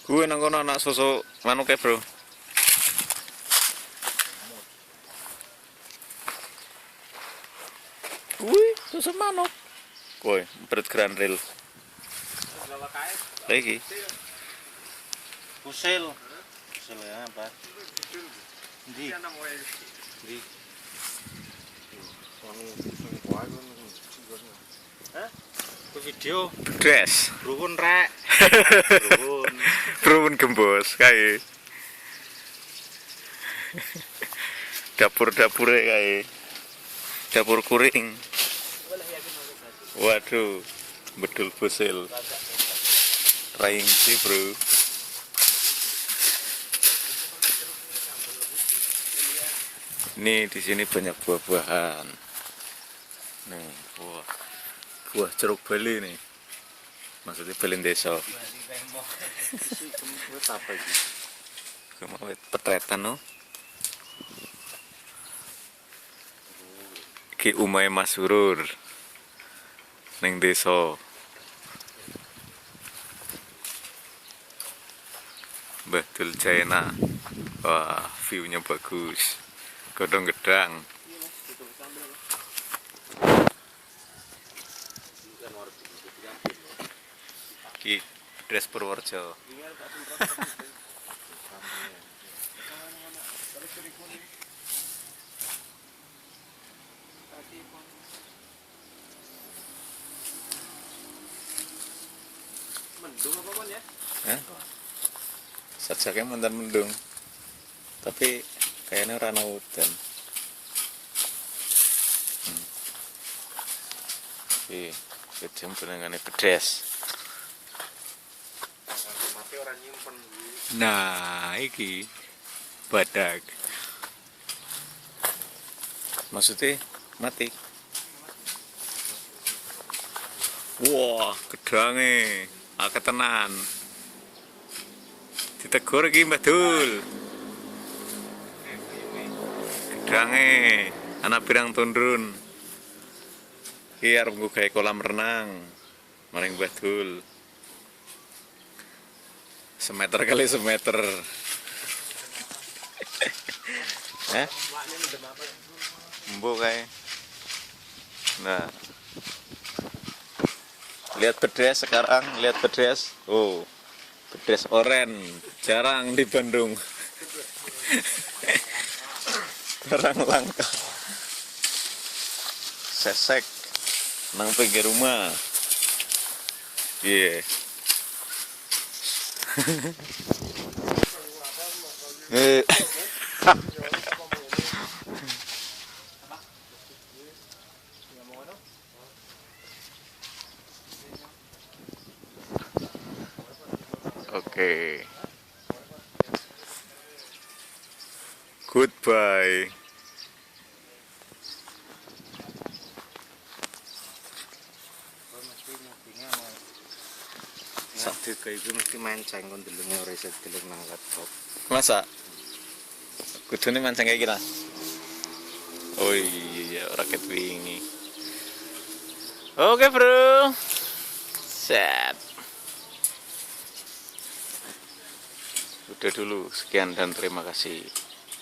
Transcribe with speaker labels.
Speaker 1: Gue nang kono anak susu manuk ya, Bro. Wih, susu manuk. Woi, berat Grand Rail. Lagi.
Speaker 2: Kusil. Kusil ya apa? Di. Di. Hah? Ke video.
Speaker 1: Dress.
Speaker 2: Brun rek. Brun.
Speaker 1: Brun gembos kae. Dapur-dapure kae. Dapur kuring. Waduh, bedul busil. Raing sih, Bro. Nih di sini banyak buah-buahan. Nih, buah jeruk bali nih. Maksudnya balen desa.
Speaker 2: Apa iki?
Speaker 1: Kemawet petretan no. Iki umahe Mas Surur. Ning desa. Mbah Dul Jaena. Wah, view-nya bagus. Godong gedang. Ki Dres Purworejo.
Speaker 2: Mendung apa kon ya?
Speaker 1: Hah? Sajaknya mantan mendung. Tapi kayaknya ora ana udan. Kejam benangane pedes.
Speaker 2: Mati orang nyimpen.
Speaker 1: Nah, iki badak. Maksudnya mati. Wah, gedange akeh tenan. Ditegur iki Mbah Dul. Gedange anak pirang tundrun. Iki arep nggo gawe kolam renang. Maring Mbah Dul. Semeter kali semeter. Hah? Mbok kae. Nah. Lihat bedes sekarang, lihat bedes. Oh. Bedes oren, jarang di Bandung. Jarang langka. Sesek nang pinggir rumah. Iya. Oke. Goodbye.
Speaker 2: Sakit kayak gue mesti mancing kon delenge ora iso deleng nang laptop.
Speaker 1: Masa? Kudune mancing kayak kita. Oh iya, raket wingi. Oke, Bro. Set. Udah dulu, sekian dan terima kasih.